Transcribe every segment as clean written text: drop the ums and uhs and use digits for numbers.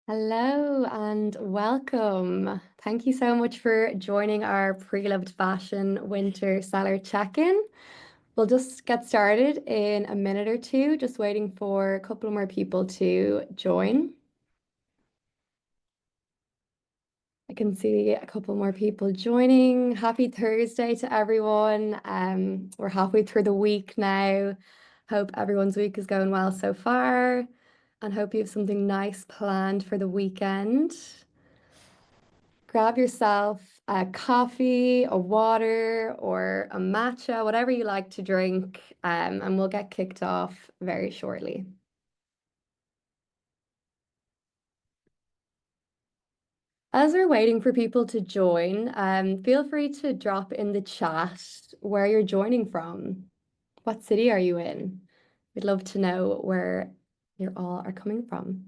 Hello and welcome. Thank you so much for joining our pre-loved fashion winter seller check-in. We'll just get started in a minute or two, just waiting for a couple more people to join. I can see a couple more people joining. Happy Thursday to everyone. We're halfway through the week now. Hope everyone's week is going well so far, and hope you have something nice planned for the weekend. Grab yourself a coffee, a water, or a matcha, whatever you like to drink, and we'll get kicked off very shortly. As we're waiting for people to join, feel free to drop in the chat where you're joining from. What city are you in? We'd love to know where you all are coming from.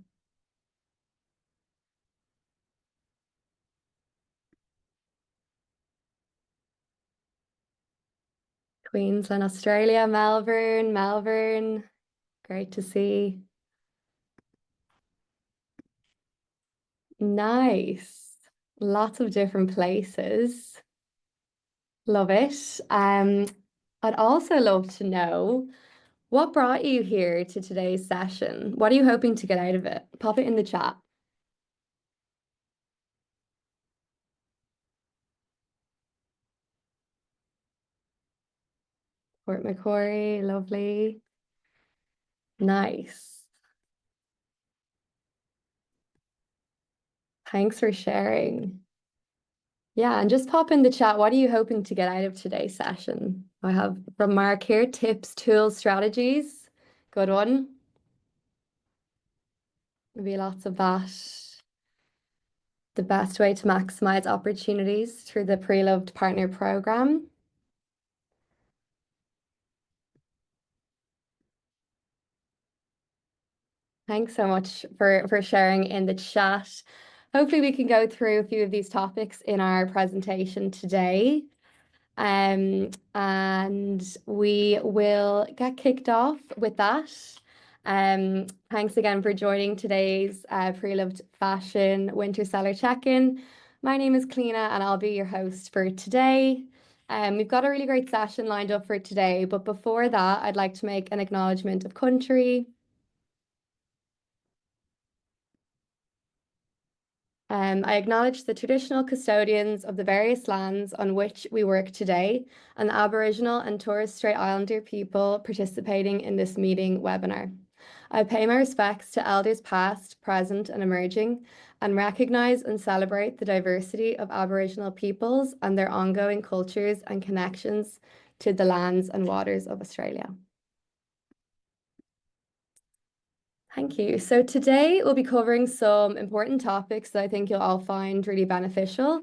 Queensland, Australia, Melbourne. Great to see. Nice. Lots of different places. Love it. I'd also love to know what brought you here to today's session. What are you hoping to get out of it? Pop it in the chat. Port Macquarie, lovely. Nice. Thanks for sharing. Yeah, and just pop in the chat. What are you hoping to get out of today's session? I have from Mark here, tips, tools, strategies. Good one. Maybe lots of that. The best way to maximize opportunities through the pre-loved partner program. Thanks so much for sharing in the chat. Hopefully we can go through a few of these topics in our presentation today. And we will get kicked off with that. Thanks again for joining today's pre-loved fashion winter seller check-in. My name is Kleena and I'll be your host for today. We've got a really great session lined up for today, but before that, I'd like to make an acknowledgement of country. I acknowledge the traditional custodians of the various lands on which we work today and the Aboriginal and Torres Strait Islander people participating in this meeting webinar. I pay my respects to elders past, present, and emerging, and recognise and celebrate the diversity of Aboriginal peoples and their ongoing cultures and connections to the lands and waters of Australia. Thank you. So today we'll be covering some important topics that I think you'll all find really beneficial.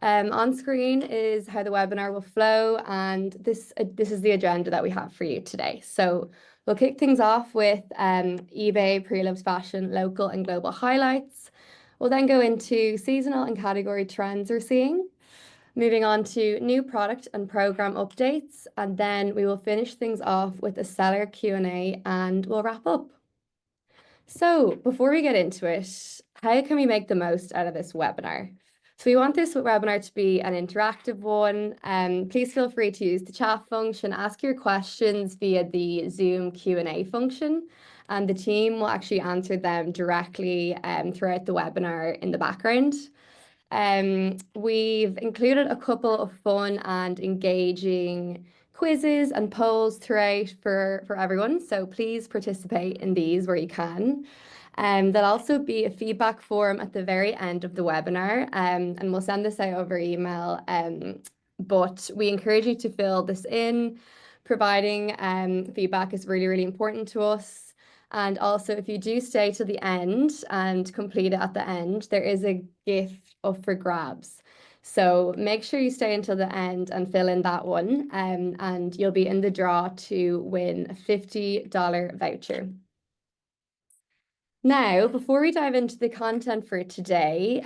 On screen is how the webinar will flow, and this is the agenda that we have for you today. So we'll kick things off with eBay pre-loved fashion, local and global highlights. We'll then go into seasonal and category trends we're seeing. Moving on to new product and program updates, and then we will finish things off with a seller Q&A and we'll wrap up. So before we get into it, how can we make the most out of this webinar? So we want this webinar to be an interactive one. Please feel free to use the chat function, ask your questions via the Zoom Q&A function, and the team will actually answer them directly throughout the webinar in the background. We've included a couple of fun and engaging quizzes and polls throughout for everyone. So please participate in these where you can. There'll also be a feedback form at the very end of the webinar, and we'll send this out over email. But we encourage you to fill this in. Providing feedback is really, really important to us. And also, if you do stay to the end and complete it at the end, there is a gift up for grabs. So make sure you stay until the end and fill in that one, and you'll be in the draw to win a $50 voucher. Now, before we dive into the content for today,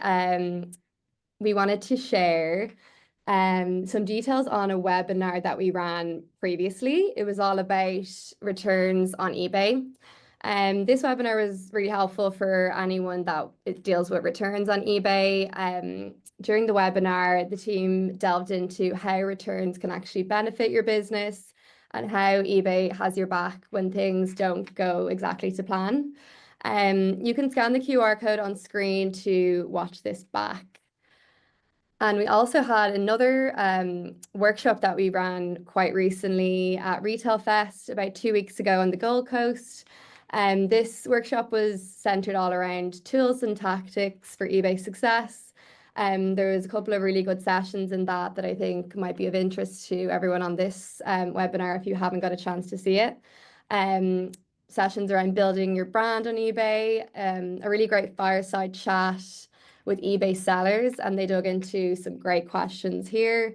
we wanted to share some details on a webinar that we ran previously. It was all about returns on eBay. This webinar was really helpful for anyone that deals with returns on eBay. During the webinar, the team delved into how returns can actually benefit your business and how eBay has your back when things don't go exactly to plan. You can scan the QR code on screen to watch this back. And we also had another workshop that we ran quite recently at Retail Fest about 2 weeks ago on the Gold Coast. This workshop was centered all around tools and tactics for eBay success. There was a couple of really good sessions in that I think might be of interest to everyone on this webinar if you haven't got a chance to see it. Sessions around building your brand on eBay, a really great fireside chat with eBay sellers, and they dug into some great questions here.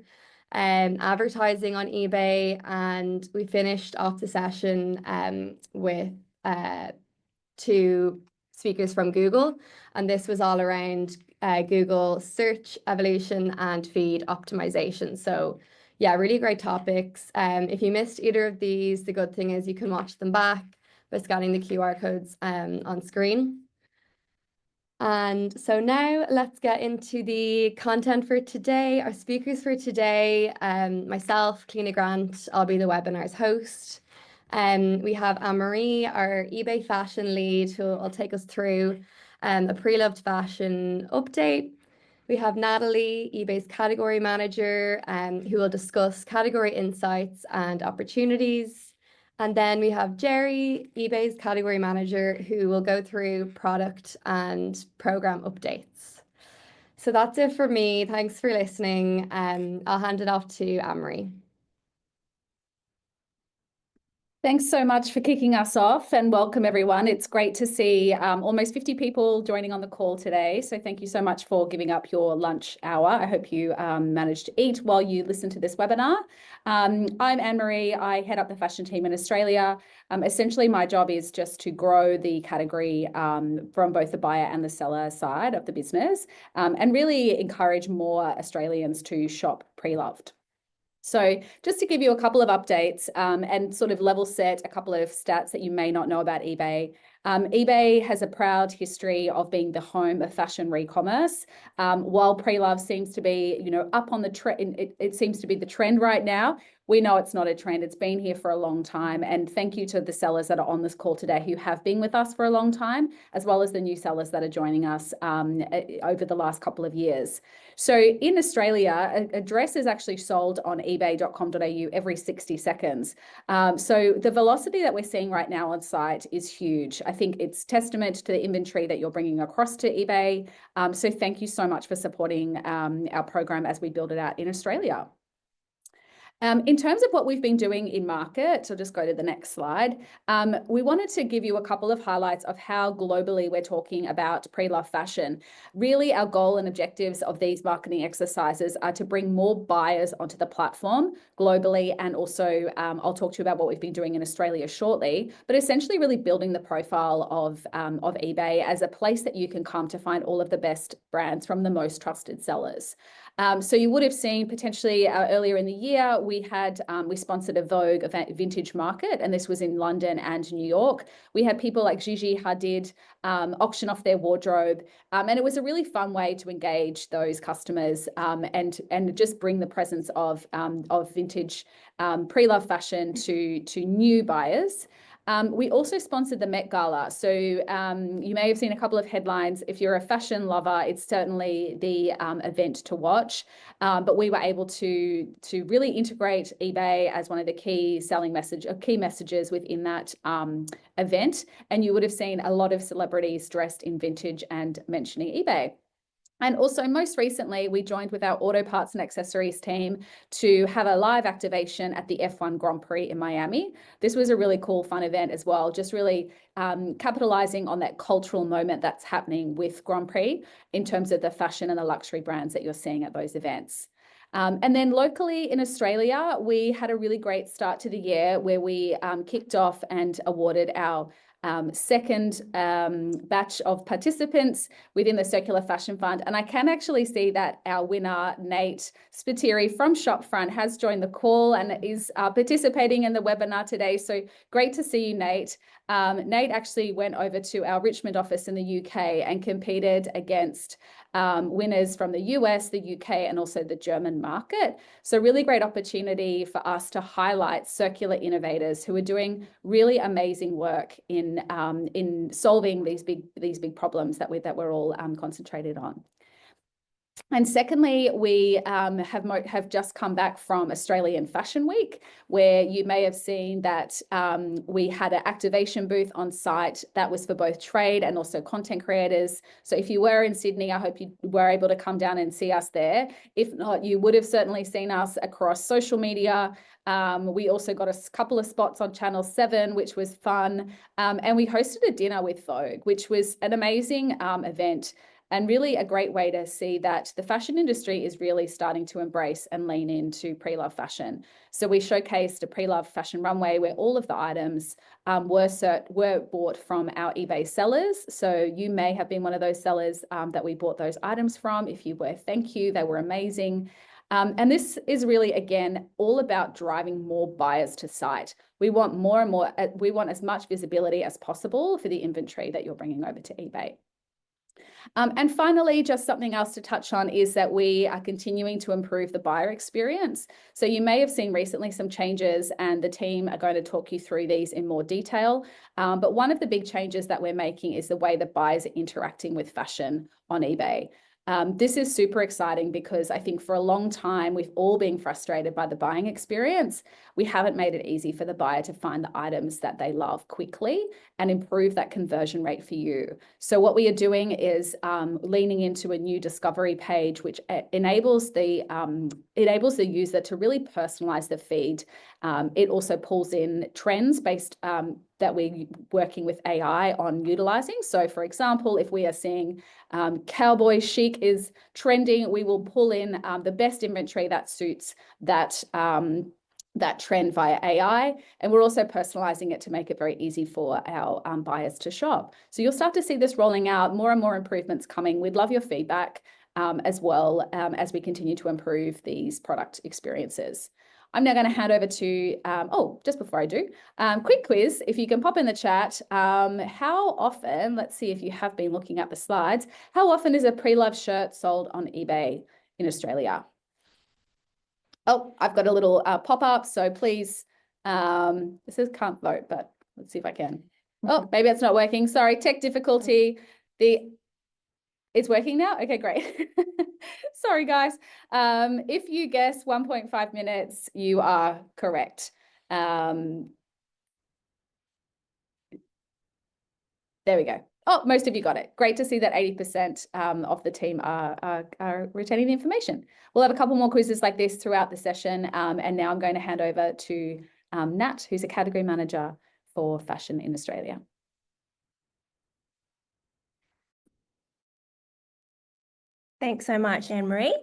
Advertising on eBay, and we finished off the session with two speakers from Google, and this was all around Google search evolution and feed optimization. So yeah, really great topics. If you missed either of these, the good thing is you can watch them back by scanning the QR codes on screen. And so now let's get into the content for today. Our speakers for today, myself, Cliona Grant, I'll be the webinar's host. We have Anne-Marie, our eBay fashion lead, who will take us through a pre-loved fashion update. We have Natalie, eBay's category manager, who will discuss category insights and opportunities. And then we have Jerry, eBay's category manager, who will go through product and program updates. So that's it for me. Thanks for listening. I'll hand it off to Anne-Marie. Thanks so much for kicking us off, and welcome everyone. It's great to see almost 50 people joining on the call today. So thank you so much for giving up your lunch hour. I hope you managed to eat while you listen to this webinar. I'm Anne-Marie. I head up the fashion team in Australia. Essentially, my job is just to grow the category from both the buyer and the seller side of the business, and really encourage more Australians to shop pre-loved. So just to give you a couple of updates and sort of level set a couple of stats that you may not know about eBay. eBay has a proud history of being the home of fashion re-commerce. While pre-love seems to be, up on the trend, it seems to be the trend right now. We know it's not a trend. It's been here for a long time. And thank you to the sellers that are on this call today who have been with us for a long time, as well as the new sellers that are joining us over the last couple of years. So in Australia, a dress is actually sold on ebay.com.au every 60 seconds. So the velocity that we're seeing right now on site is huge. I think it's testament to the inventory that you're bringing across to eBay. So thank you so much for supporting our program as we build it out in Australia. In terms of what we've been doing in market, so just go to the next slide. We wanted to give you a couple of highlights of how globally we're talking about pre-love fashion. Really, our goal and objectives of these marketing exercises are to bring more buyers onto the platform globally, and also I'll talk to you about what we've been doing in Australia shortly, but essentially really building the profile of eBay as a place that you can come to find all of the best brands from the most trusted sellers. So you would have seen potentially earlier in the year, we sponsored a Vogue event, Vintage Market, and this was in London and New York. We had people like Gigi Hadid auction off their wardrobe, and it was a really fun way to engage those customers and just bring the presence of vintage pre-love fashion to new buyers. We also sponsored the Met Gala. So you may have seen a couple of headlines. If you're a fashion lover, it's certainly the event to watch. But we were able to really integrate eBay as one of the key messages within that event. And you would have seen a lot of celebrities dressed in vintage and mentioning eBay. And also most recently, we joined with our auto parts and accessories team to have a live activation at the F1 Grand Prix in Miami. This was a really cool, fun event as well, just really capitalizing on that cultural moment that's happening with Grand Prix in terms of the fashion and the luxury brands that you're seeing at those events. And then locally in Australia, we had a really great start to the year where we kicked off and awarded our second batch of participants within the Circular Fashion Fund. And I can actually see that our winner, Nate Spiteri from Shopfront, has joined the call and is participating in the webinar today. So great to see you, Nate. Nate actually went over to our Richmond office in the UK and competed against winners from the US, the UK, and also the German market. So really great opportunity for us to highlight circular innovators who are doing really amazing work in solving these big problems that we're all concentrated on. And secondly, we have just come back from Australian Fashion Week, where you may have seen that we had an activation booth on site that was for both trade and also content creators. So if you were in Sydney, I hope you were able to come down and see us there. If not, you would have certainly seen us across social media. We also got a couple of spots on Channel 7, which was fun. And we hosted a dinner with Vogue, which was an amazing event. And really a great way to see that the fashion industry is really starting to embrace and lean into pre-love fashion. So we showcased a pre-love fashion runway where all of the items were bought from our eBay sellers. So you may have been one of those sellers that we bought those items from. If you were, thank you. They were amazing. And this is really, again, all about driving more buyers to site. We want more and more, we want as much visibility as possible for the inventory that you're bringing over to eBay. And finally, just something else to touch on is that we are continuing to improve the buyer experience. So you may have seen recently some changes, and the team are going to talk you through these in more detail. But one of the big changes that we're making is the way that buyers are interacting with fashion on eBay. This is super exciting because I think for a long time, we've all been frustrated by the buying experience. We haven't made it easy for the buyer to find the items that they love quickly and improve that conversion rate for you. So what we are doing is leaning into a new discovery page, which enables the user to really personalize the feed. It also pulls in trends based that we're working with AI on utilizing. So for example, if we are seeing cowboy chic is trending, we will pull in the best inventory that suits that trend via AI. And we're also personalizing it to make it very easy for our buyers to shop. So you'll start to see this rolling out, more and more improvements coming. We'd love your feedback as well as we continue to improve these product experiences. I'm now going to hand over to, just before I do, quick quiz. If you can pop in the chat, how often, let's see if you have been looking at the slides, how often is a pre-love shirt sold on eBay in Australia? Oh, I've got a little pop-up, so please, this says can't vote, but let's see if I can. Oh, maybe it's not working. Sorry, tech difficulty. It's working now? Okay, great. Sorry, guys. If you guess 1.5 minutes, you are correct. There we go. Oh, most of you got it. Great to see that 80% of the team are retaining the information. We'll have a couple more quizzes like this throughout the session. And now I'm going to hand over to Nat, who's a category manager for fashion in Australia. Thanks so much, Anne-Marie.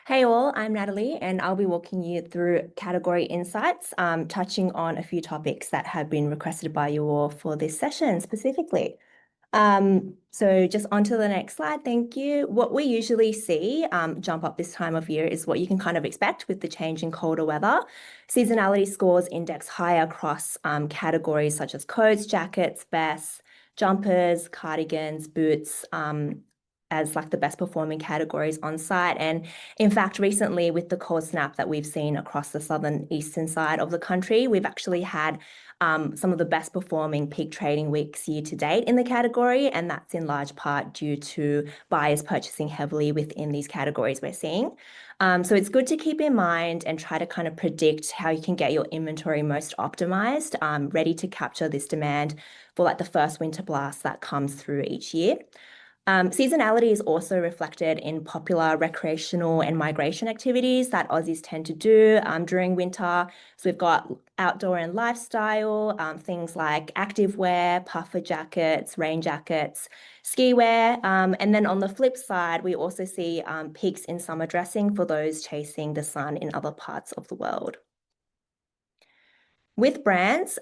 Hey all, I'm Natalie, and I'll be walking you through category insights, touching on a few topics that have been requested by you all for this session specifically. So just onto the next slide, thank you. What we usually see jump up this time of year is what you can kind of expect with the change in colder weather. Seasonality scores index higher across categories such as coats, jackets, vests, jumpers, cardigans, boots, as like the best performing categories on site. And in fact, recently with the cold snap that we've seen across the southern eastern side of the country, we've actually had some of the best performing peak trading weeks year to date in the category. And that's in large part due to buyers purchasing heavily within these categories we're seeing. So it's good to keep in mind and try to kind of predict how you can get your inventory most optimized, ready to capture this demand for like the first winter blast that comes through each year. Seasonality is also reflected in popular recreational and migration activities that Aussies tend to do during winter. So we've got outdoor and lifestyle, things like activewear, puffer jackets, rain jackets, ski wear. And then on the flip side, we also see peaks in summer dressing for those chasing the sun in other parts of the world. With brands,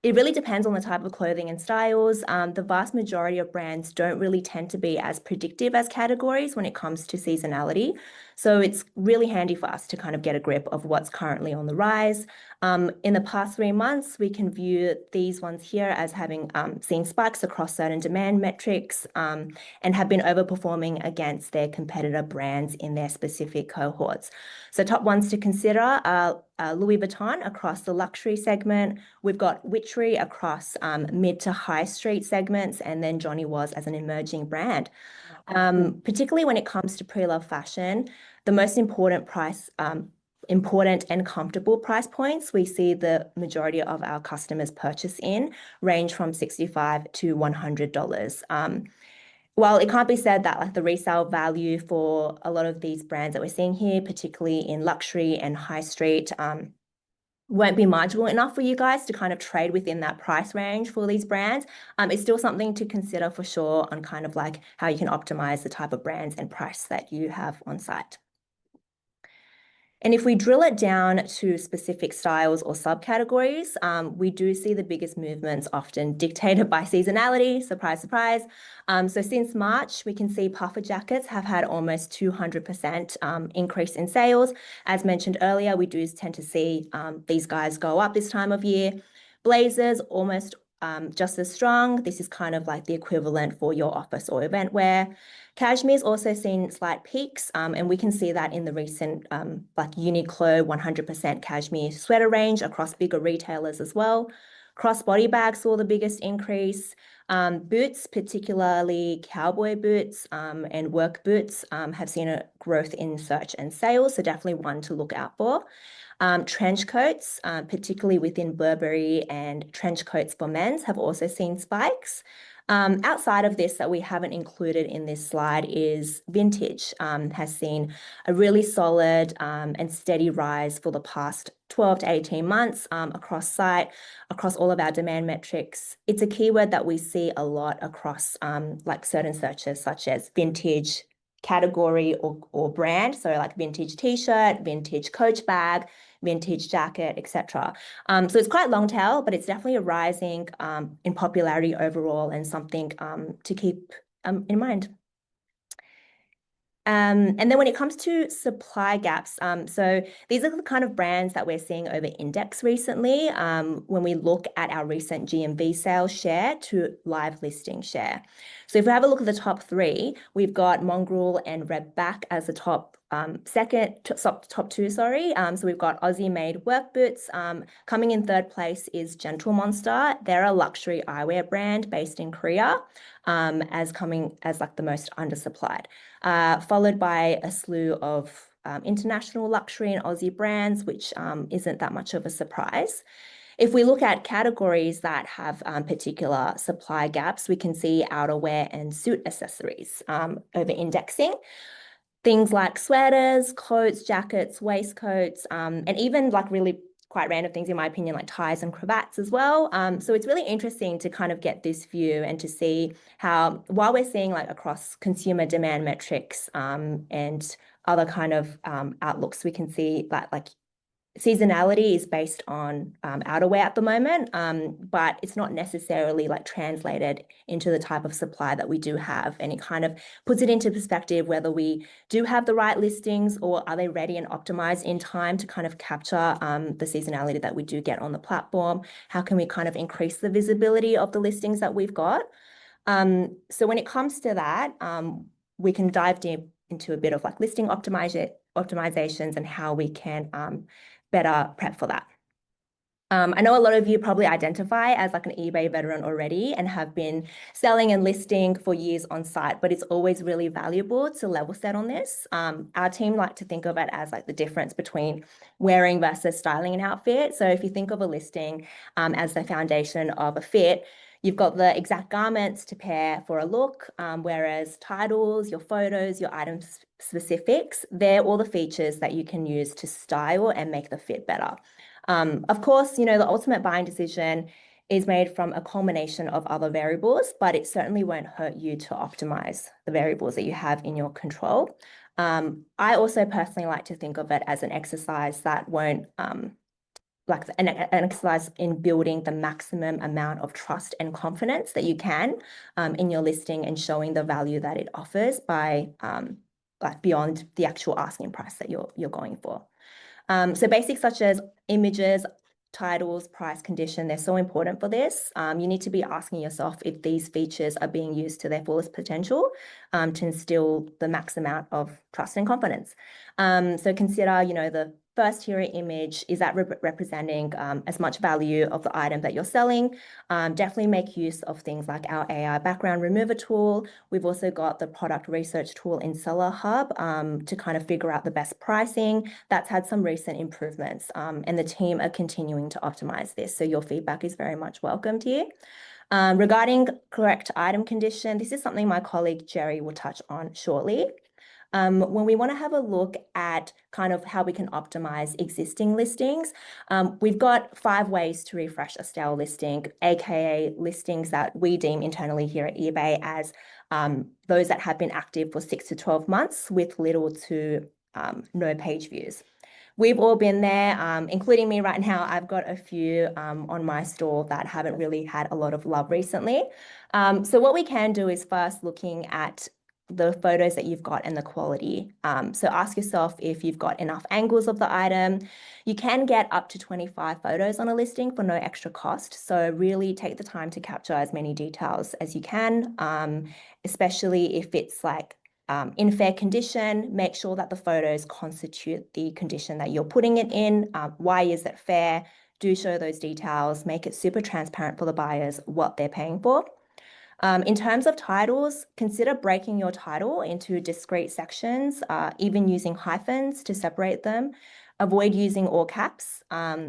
it really depends on the type of clothing and styles. The vast majority of brands don't really tend to be as predictive as categories when it comes to seasonality. So it's really handy for us to kind of get a grip of what's currently on the rise. In the past 3 months, we can view these ones here as having seen spikes across certain demand metrics and have been overperforming against their competitor brands in their specific cohorts. So top ones to consider are Louis Vuitton across the luxury segment. We've got Witchery across mid to high street segments, and then Johnny Was as an emerging brand. Particularly when it comes to pre-loved fashion, the most important and comfortable price points we see the majority of our customers purchase in range from $65 to $100. While it can't be said that like the resale value for a lot of these brands that we're seeing here, particularly in luxury and high street, won't be marginal enough for you guys to kind of trade within that price range for these brands. It's still something to consider for sure on kind of like how you can optimize the type of brands and price that you have on site. And if we drill it down to specific styles or subcategories, we do see the biggest movements often dictated by seasonality. Surprise, surprise. So since March, we can see puffer jackets have had almost 200% increase in sales. As mentioned earlier, we do tend to see these guys go up this time of year. Blazers almost just as strong. This is kind of like the equivalent for your office or event wear. Cashmere's also seen slight peaks, and we can see that in the recent like Uniqlo 100% cashmere sweater range across bigger retailers as well. Crossbody bags saw the biggest increase. Boots, particularly cowboy boots and work boots, have seen a growth in search and sales, so definitely one to look out for. Trench coats, particularly within Burberry, and trench coats for men's have also seen spikes. Outside of this that we haven't included in this slide is vintage, has seen a really solid and steady rise for the past 12 to 18 months across site, across all of our demand metrics. It's a keyword that we see a lot across like certain searches such as vintage category or brand. So like vintage t-shirt, vintage Coach bag, vintage jacket, etc. So it's quite long tail, but it's definitely a rising in popularity overall and something to keep in mind. And then when it comes to supply gaps, so these are the kind of brands that we're seeing over index recently when we look at our recent GMV sales share to live listing share. So if we have a look at the top three, we've got Mongrel and Redback as the top two, sorry. So we've got Aussie-made work boots. Coming in third place is Gentle Monster. They're a luxury eyewear brand based in Korea, as coming as like the most undersupplied. Followed by a slew of international luxury and Aussie brands, which isn't that much of a surprise. If we look at categories that have particular supply gaps, we can see outerwear and suit accessories over indexing. Things like sweaters, coats, jackets, waistcoats, and even like really quite random things in my opinion, like ties and cravats as well. So it's really interesting to kind of get this view and to see how, while we're seeing like across consumer demand metrics and other kind of outlooks, we can see that like seasonality is based on outerwear at the moment, but it's not necessarily like translated into the type of supply that we do have. And it kind of puts it into perspective whether we do have the right listings or are they ready and optimized in time to kind of capture the seasonality that we do get on the platform. How can we kind of increase the visibility of the listings that we've got? So when it comes to that, we can dive deep into a bit of like listing optimizations and how we can better prep for that. I know a lot of you probably identify as like an eBay veteran already and have been selling and listing for years on site, but it's always really valuable to level set on this. Our team like to think of it as like the difference between wearing versus styling an outfit. So if you think of a listing as the foundation of a fit, you've got the exact garments to pair for a look, whereas titles, your photos, your item specifics, they're all the features that you can use to style and make the fit better. Of course, you know, the ultimate buying decision is made from a culmination of other variables, but it certainly won't hurt you to optimize the variables that you have in your control. I also personally like to think of it as an exercise that won't like an exercise in building the maximum amount of trust and confidence that you can in your listing and showing the value that it offers by like beyond the actual asking price that you're going for. So basics such as images titles, price, condition, they're so important for this. You need to be asking yourself if these features are being used to their fullest potential to instill the max amount of trust and confidence. So consider, the first hero image, is that representing as much value of the item that you're selling? Definitely make use of things like our AI background remover tool. We've also got the product research tool in Seller Hub to kind of figure out the best pricing. That's had some recent improvements, and the team are continuing to optimize this. So your feedback is very much welcomed here. Regarding correct item condition, this is something my colleague Jerry will touch on shortly. When we want to have a look at kind of how we can optimize existing listings, we've got 5 ways to refresh a stale listing, aka listings that we deem internally here at eBay as those that have been active for 6 to 12 months with little to no page views. We've all been there, including me right now. I've got a few on my store that haven't really had a lot of love recently. So what we can do is first looking at the photos that you've got and the quality. So ask yourself if you've got enough angles of the item. You can get up to 25 photos on a listing for no extra cost. So really take the time to capture as many details as you can, especially if it's like in fair condition. Make sure that the photos constitute the condition that you're putting it in. Why is it fair? Do show those details. Make it super transparent for the buyers what they're paying for. In terms of titles, consider breaking your title into discrete sections, even using hyphens to separate them. Avoid using all caps.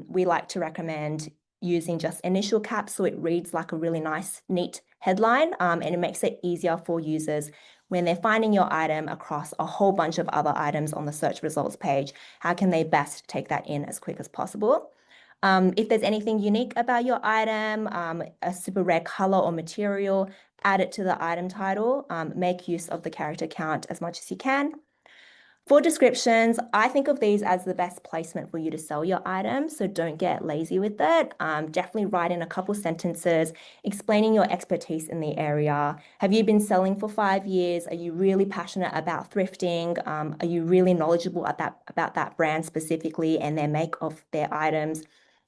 We like to recommend using just initial caps so it reads like a really nice, neat headline, and it makes it easier for users when they're finding your item across a whole bunch of other items on the search results page. How can they best take that in as quick as possible? If there's anything unique about your item, a super rare color or material, add it to the item title. Make use of the character count as much as you can. For descriptions, I think of these as the best placement for you to sell your item, so don't get lazy with it. Definitely write in a couple sentences explaining your expertise in the area. Have you been selling for 5 years? Are you really passionate about thrifting? Are you really knowledgeable about that brand specifically and their make of their items?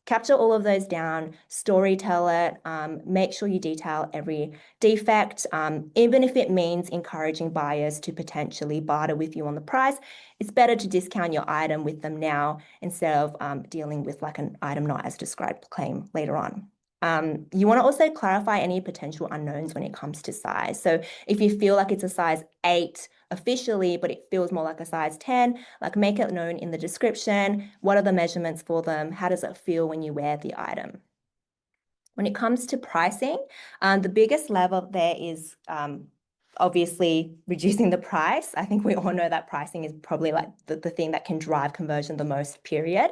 Capture all of those down, storytell it, make sure you detail every defect, even if it means encouraging buyers to potentially barter with you on the price. It's better to discount your item with them now instead of dealing with like an item not as described claim later on. You want to also clarify any potential unknowns when it comes to size. So if you feel like it's a size 8 officially, but it feels more like a size 10, like make it known in the description. What are the measurements for them? How does it feel when you wear the item? When it comes to pricing, the biggest lever there is obviously reducing the price. I think we all know that pricing is probably like the thing that can drive conversion the most, period.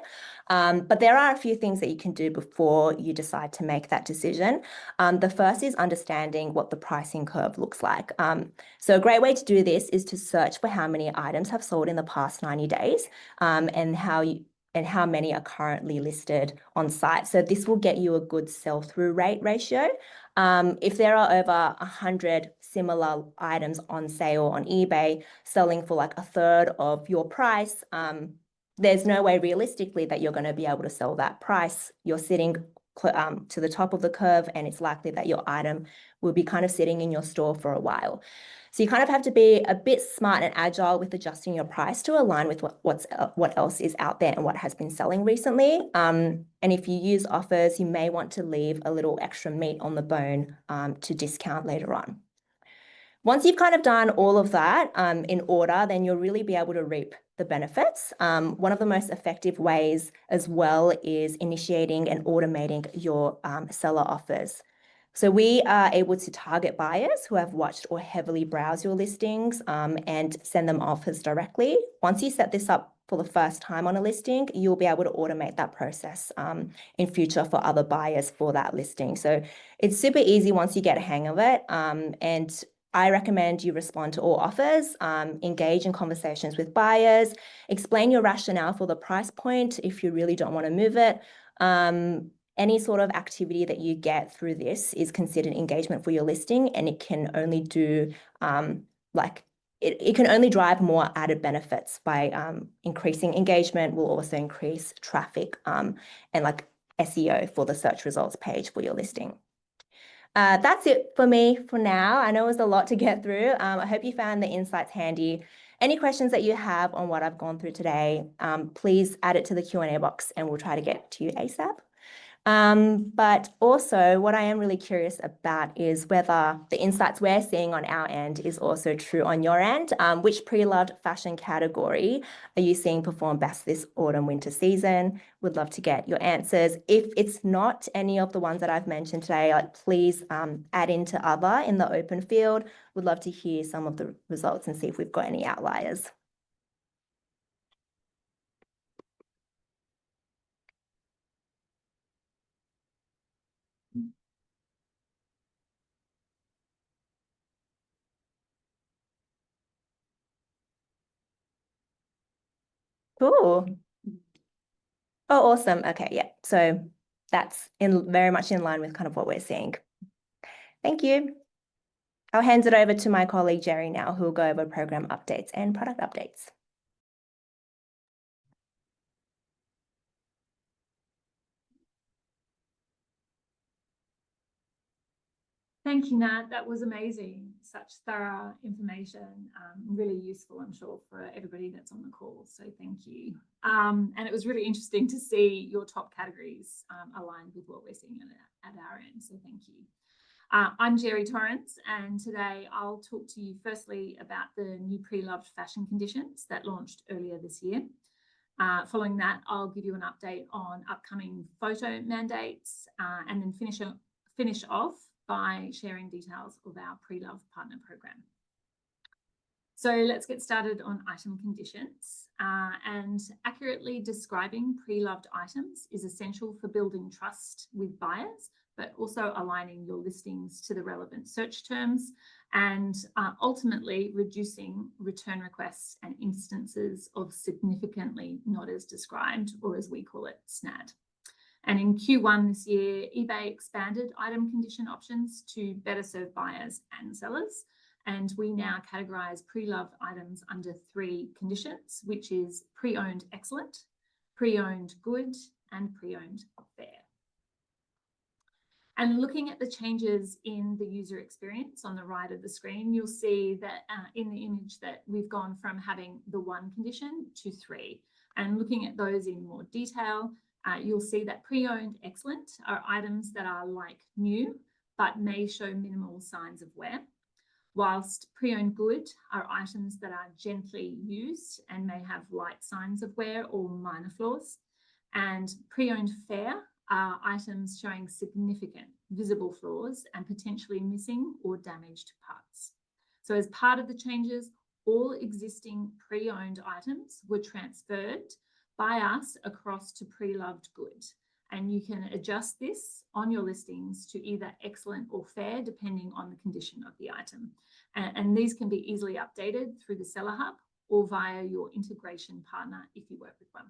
But there are a few things that you can do before you decide to make that decision. The first is understanding what the pricing curve looks like. So a great way to do this is to search for how many items have sold in the past 90 days and how many are currently listed on site. So this will get you a good sell-through rate ratio. If there are over 100 similar items on sale on eBay selling for like a third of your price, there's no way realistically that you're going to be able to sell that price. You're sitting to the top of the curve, and it's likely that your item will be kind of sitting in your store for a while. So you kind of have to be a bit smart and agile with adjusting your price to align with what else is out there and what has been selling recently. And if you use offers, you may want to leave a little extra meat on the bone to discount later on. Once you've kind of done all of that in order, then you'll really be able to reap the benefits. One of the most effective ways as well is initiating and automating your seller offers. So we are able to target buyers who have watched or heavily browsed your listings and send them offers directly. Once you set this up for the first time on a listing, you'll be able to automate that process in future for other buyers for that listing. So it's super easy once you get a hang of it. And I recommend you respond to all offers, engage in conversations with buyers, explain your rationale for the price point if you really don't want to move it. Any sort of activity that you get through this is considered engagement for your listing, and it can only do it can only drive more added benefits by increasing engagement. Will also increase traffic and like SEO for the search results page for your listing. That's it for me for now. I know it was a lot to get through. I hope you found the insights handy. Any questions that you have on what I've gone through today, please add it to the Q&A box and we'll try to get to you ASAP. But also what I am really curious about is whether the insights we're seeing on our end is also true on your end. Which pre-loved fashion category are you seeing perform best this autumn winter season? Would love to get your answers. If it's not any of the ones that I've mentioned today, please add into other in the open field. Would love to hear some of the results and see if we've got any outliers. Cool. Oh, awesome. Okay, yeah. So that's very much in line with kind of what we're seeing. Thank you. I'll hand it over to my colleague Jerry now, who will go over program updates and product updates. Thank you, Nat. That was amazing. Such thorough information, really useful, I'm sure, for everybody that's on the call. So thank you. And it was really interesting to see your top categories aligned with what we're seeing at our end. So thank you. I'm Jerry Torrance, and today I'll talk to you firstly about the new pre-loved fashion conditions that launched earlier this year. Following that, I'll give you an update on upcoming photo mandates and then finish off by sharing details of our pre-loved partner program. So let's get started on item conditions. And accurately describing pre-loved items is essential for building trust with buyers, but also aligning your listings to the relevant search terms and ultimately reducing return requests and instances of significantly not as described, or as we call it, SNAD. And in Q1 this year, eBay expanded item condition options to better serve buyers and sellers. And we now categorize pre-loved items under 3 conditions, which is pre-owned excellent, pre-owned good, and pre-owned fair. And looking at the changes in the user experience on the right of the screen, you'll see that in the image that we've gone from having the 1 condition to 3. And looking at those in more detail, you'll see that pre-owned excellent are items that are like new, but may show minimal signs of wear, whilst pre-owned good are items that are gently used and may have light signs of wear or minor flaws. And pre-owned fair are items showing significant visible flaws and potentially missing or damaged parts. So as part of the changes, all existing pre-owned items were transferred by us across to pre-loved good. And you can adjust this on your listings to either excellent or fair, depending on the condition of the item. And these can be easily updated through the Seller Hub or via your integration partner if you work with one.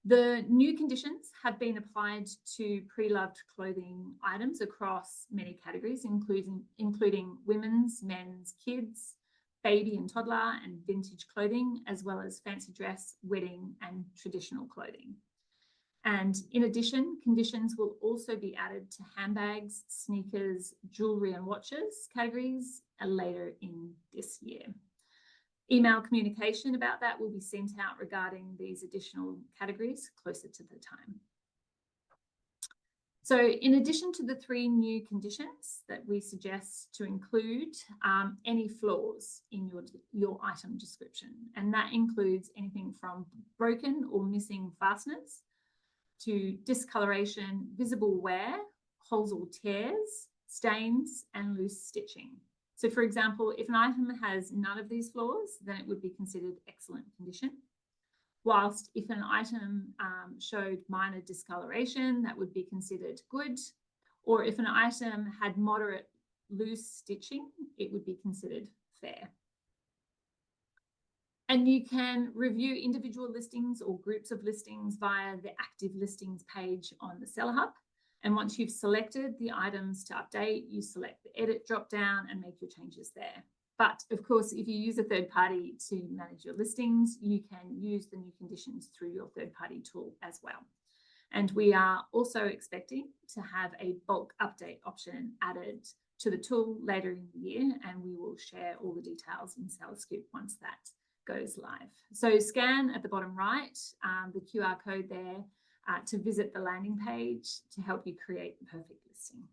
The new conditions have been applied to pre-loved clothing items across many categories, including women's, men's, kids, baby and toddler, and vintage clothing, as well as fancy dress, wedding, and traditional clothing. And in addition, conditions will also be added to handbags, sneakers, jewelry, and watches categories later in this year. Email communication about that will be sent out regarding these additional categories closer to the time. So in addition to the 3 new conditions that we suggest to include any flaws in your item description, and that includes anything from broken or missing fasteners to discoloration, visible wear, holes or tears, stains, and loose stitching. So for example, if an item has none of these flaws, then it would be considered excellent condition. Whilst if an item showed minor discoloration, that would be considered good. Or if an item had moderate loose stitching, it would be considered fair. And you can review individual listings or groups of listings via the active listings page on the Seller Hub. And once you've selected the items to update, you select the edit drop-down and make your changes there. But of course, if you use a third party to manage your listings, you can use the new conditions through your third party tool as well. And we are also expecting to have a bulk update option added to the tool later in the year, and we will share all the details in Sales Scoop once that goes live. So scan at the bottom right, the QR code there to visit the landing page to help you create the perfect listing.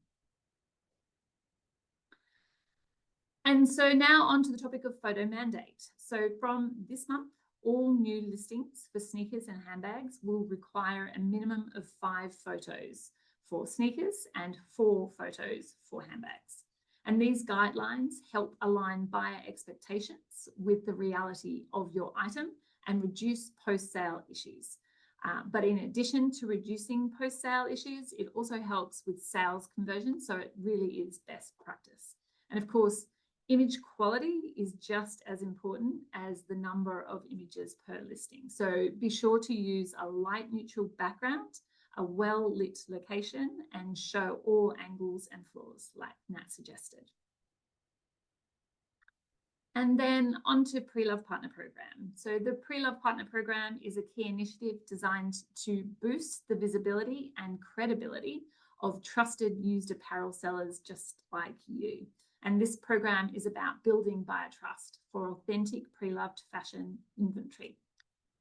And so now on to the topic of photo mandate. So from this month, all new listings for sneakers and handbags will require a minimum of 5 photos for sneakers and 4 photos for handbags. And these guidelines help align buyer expectations with the reality of your item and reduce post-sale issues. But in addition to reducing post-sale issues, it also helps with sales conversion. So it really is best practice. And of course, image quality is just as important as the number of images per listing. So be sure to use a light neutral background, a well-lit location, and show all angles and floors like Nat suggested. And then on to Pre-Love Partner Program. So the Pre-Love Partner Program is a key initiative designed to boost the visibility and credibility of trusted used apparel sellers just like you. And this program is about building buyer trust for authentic pre-loved fashion inventory.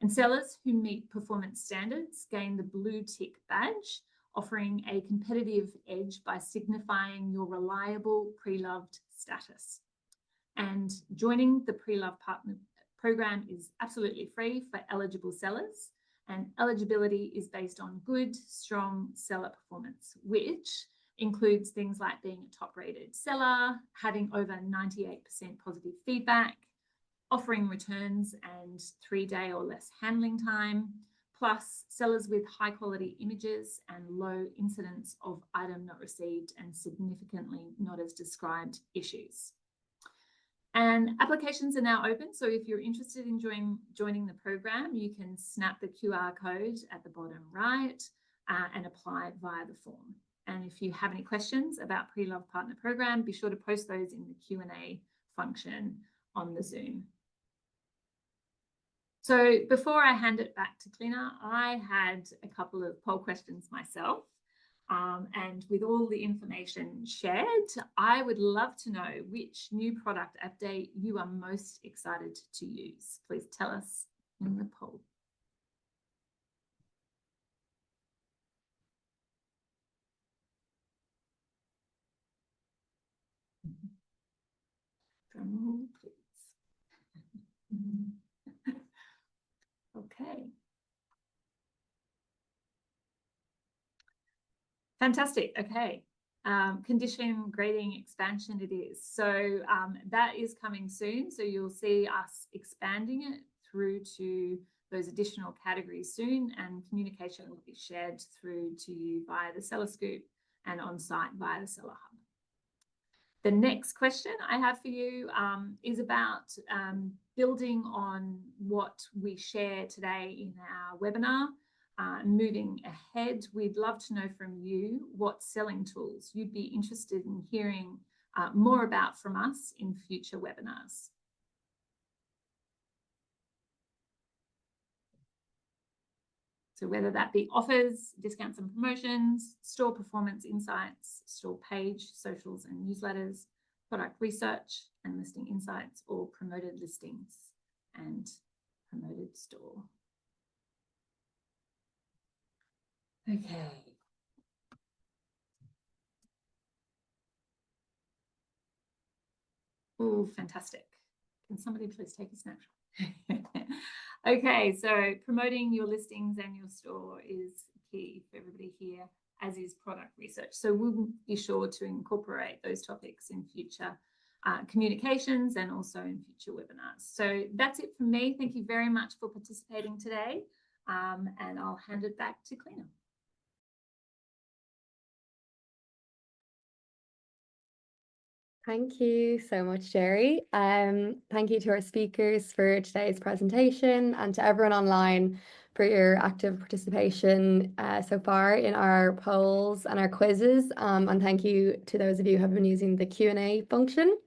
And sellers who meet performance standards gain the blue tick badge, offering a competitive edge by signifying your reliable pre-loved status. And joining the Pre-Love Partner Program is absolutely free for eligible sellers, and eligibility is based on good, strong seller performance, which includes things like being a top-rated seller, having over 98% positive feedback, offering returns and 3-day or less handling time, plus sellers with high-quality images and low incidence of item not received and significantly not as described issues. And applications are now open, so if you're interested in joining the program, you can snap the QR code at the bottom right and apply via the form. And if you have any questions about Pre-Love Partner Program, be sure to post those in the Q&A function on the Zoom. So before I hand it back to Clina, I had a couple of poll questions myself. And with all the information shared, I would love to know which new product update you are most excited to use. Please tell us in the poll. Drum roll, please. Okay. Fantastic. Okay. Condition grading expansion it is. So that is coming soon. So you'll see us expanding it through to those additional categories soon, and communication will be shared through to you via the Seller Scoop and on site via the Seller Hub. The next question I have for you is about building on what we share today in our webinar. Moving ahead, we'd love to know from you what selling tools you'd be interested in hearing more about from us in future webinars. So whether that be offers, discounts and promotions, store performance insights, store page, socials and newsletters, product research and listing insights, or promoted listings and promoted store. Okay. Oh, fantastic. Can somebody please take a snapshot? Okay, so promoting your listings and your store is key for everybody here, as is product research. So we'll be sure to incorporate those topics in future communications and also in future webinars. So that's it from me. Thank you very much for participating today. And I'll hand it back to Clina. Thank you so much, Jerry. Thank you to our speakers for today's presentation and to everyone online for your active participation so far in our polls and our quizzes. And thank you to those of you who have been using the Q&A function.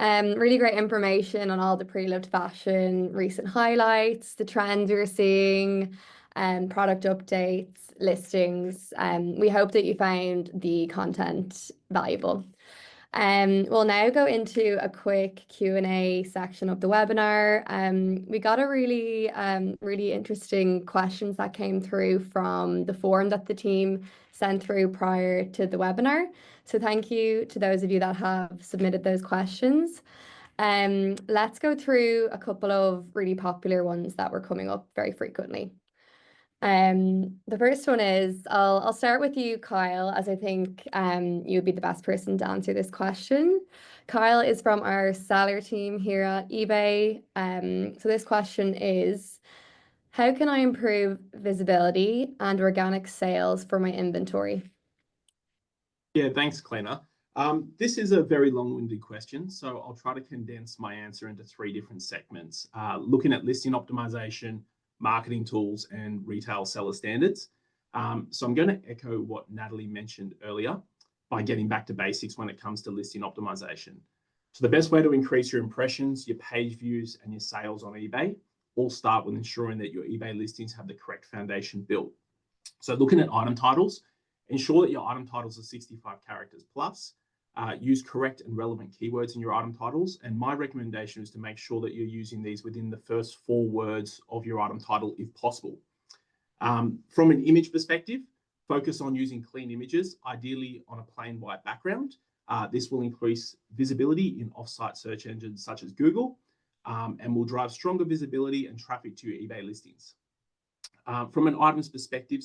Really great information on all the pre-loved fashion, recent highlights, the trends we're seeing, product updates, listings. We hope that you found the content valuable. We'll now go into a quick Q&A section of the webinar. We got a really interesting questions that came through from the form that the team sent through prior to the webinar. So thank you to those of you that have submitted those questions. Let's go through a couple of really popular ones that were coming up very frequently. The first one is, I'll start with you, Kyle, as I think you'd be the best person to answer this question. Kyle is from our seller team here at eBay. So this question is, how can I improve visibility and organic sales for my inventory? Yeah, thanks, Clena. This is a very long-winded question, so I'll try to condense my answer into 3 different segments, looking at listing optimization, marketing tools, and retail seller standards. So I'm going to echo what Natalie mentioned earlier by getting back to basics when it comes to listing optimization. So the best way to increase your impressions, your page views, and your sales on eBay all start with ensuring that your eBay listings have the correct foundation built. So looking at item titles, ensure that your item titles are 65 characters plus. Use correct and relevant keywords in your item titles. And my recommendation is to make sure that you're using these within the first 4 words of your item title if possible. From an image perspective, focus on using clean images, ideally on a plain white background. This will increase visibility in off-site search engines such as Google, and will drive stronger visibility and traffic to your eBay listings. From an items perspective,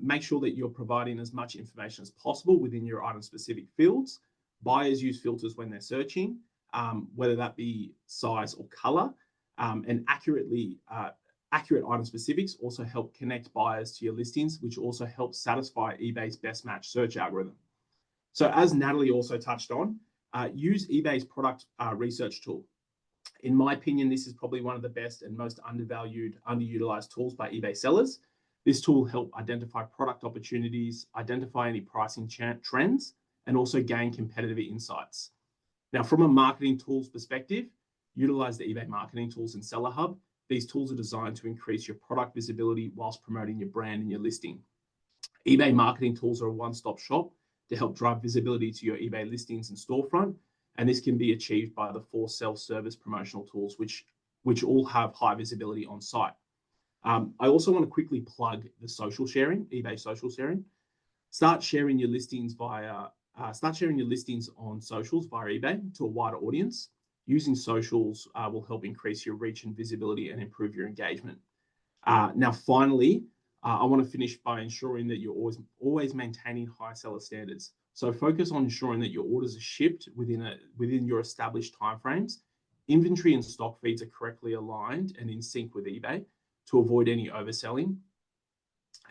make sure that you're providing as much information as possible within your item-specific fields. Buyers use filters when they're searching, whether that be size or color, and accurate item specifics also help connect buyers to your listings, which also helps satisfy eBay's best match search algorithm. So as Natalie also touched on, use eBay's product research tool. In my opinion, this is probably one of the best and most underutilized tools by eBay sellers. This tool helps identify product opportunities, identify any pricing trends, and also gain competitive insights. Now, from a marketing tools perspective, utilize the eBay marketing tools in Seller Hub. These tools are designed to increase your product visibility whilst promoting your brand and your listing. eBay marketing tools are a one-stop shop to help drive visibility to your eBay listings and storefront, and this can be achieved by the 4 self-service promotional tools, which all have high visibility on site. I also want to quickly plug the social sharing, eBay social sharing. Start sharing your listings on socials via eBay to a wider audience. Using socials will help increase your reach and visibility and improve your engagement. Now, finally, I want to finish by ensuring that you're always maintaining high seller standards. So focus on ensuring that your orders are shipped within your established timeframes. Inventory and stock feeds are correctly aligned and in sync with eBay to avoid any overselling.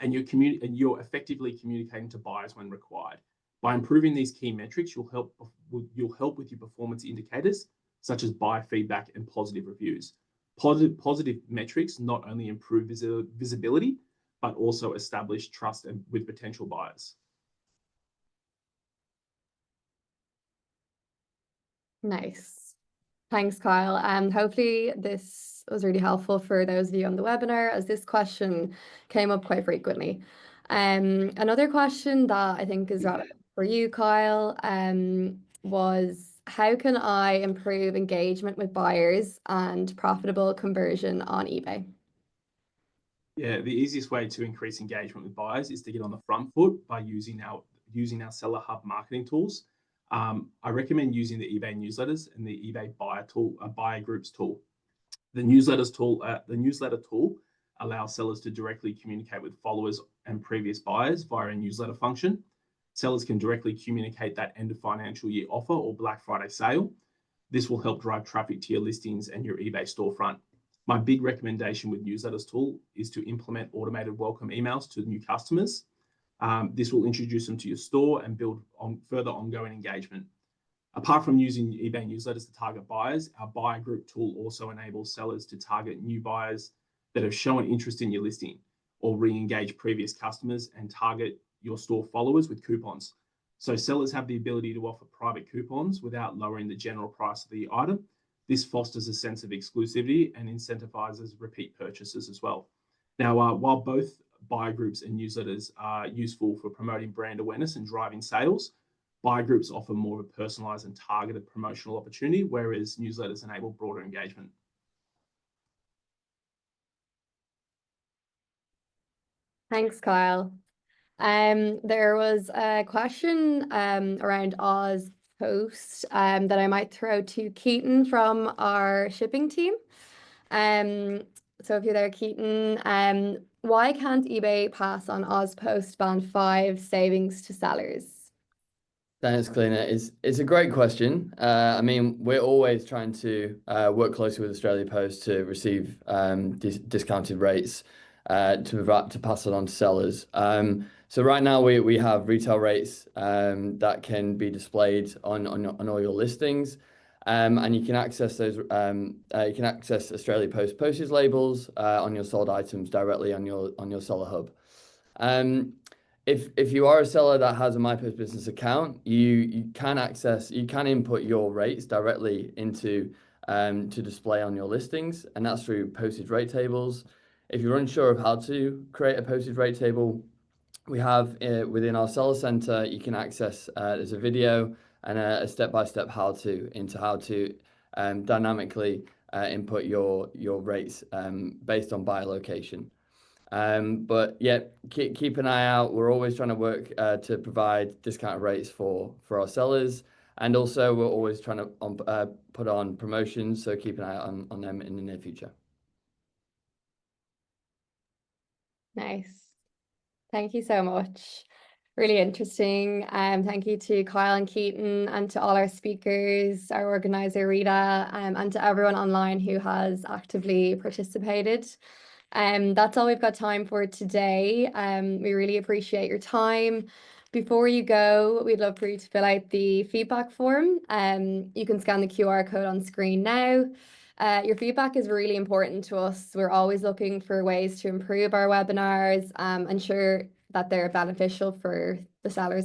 And you're effectively communicating to buyers when required. By improving these key metrics, you'll help with your performance indicators, such as buyer feedback and positive reviews. Positive metrics not only improve visibility, but also establish trust with potential buyers. Nice. Thanks, Kyle. Hopefully this was really helpful for those of you on the webinar, as this question came up quite frequently. Another question that I think is relevant for you, Kyle, was how can I improve engagement with buyers and profitable conversion on eBay? Yeah, the easiest way to increase engagement with buyers is to get on the front foot by using our Seller Hub marketing tools. I recommend using the eBay newsletters and the eBay buyer groups tool. The newsletter tool allows sellers to directly communicate with followers and previous buyers via a newsletter function. Sellers can directly communicate that end of financial year offer or Black Friday sale. This will help drive traffic to your listings and your eBay storefront. My big recommendation with newsletters tool is to implement automated welcome emails to new customers. This will introduce them to your store and build on further ongoing engagement. Apart from using eBay newsletters to target buyers, our buyer group tool also enables sellers to target new buyers that have shown interest in your listing or re-engage previous customers and target your store followers with coupons. So sellers have the ability to offer private coupons without lowering the general price of the item. This fosters a sense of exclusivity and incentivizes repeat purchases as well. Now, while both buyer groups and newsletters are useful for promoting brand awareness and driving sales, buyer groups offer more of a personalized and targeted promotional opportunity, whereas newsletters enable broader engagement. Thanks, Kyle. There was a question around Oz Post that I might throw to Keaton from our shipping team. So if you're there, Keaton, why can't eBay pass on Oz Post Band 5 savings to sellers? Thanks, Clina. It's a great question. I mean, we're always trying to work closely with Australia Post to receive discounted rates to pass it on to sellers. So right now we have retail rates that can be displayed on all your listings, and you can access those. You can access Australia Post postage labels on your sold items directly on your seller hub. If you are a seller that has a MyPost business account, you can input your rates directly into to display on your listings, and that's through postage rate tables. If you're unsure of how to create a postage rate table, we have within our seller center, you can access there's a video and a step-by-step how-to into how to dynamically input your rates based on buyer location. But yeah, keep an eye out. We're always trying to work to provide discount rates for our sellers, and also we're always trying to put on promotions. So keep an eye out on them in the near future. Nice. Thank you so much. Really interesting. Thank you to Kyle and Keaton and to all our speakers, our organizer Rita, and to everyone online who has actively participated. That's all we've got time for today. We really appreciate your time. Before you go, we'd love for you to fill out the feedback form. You can scan the QR code on screen now. Your feedback is really important to us. We're always looking for ways to improve our webinars, ensure that they're beneficial for the sellers like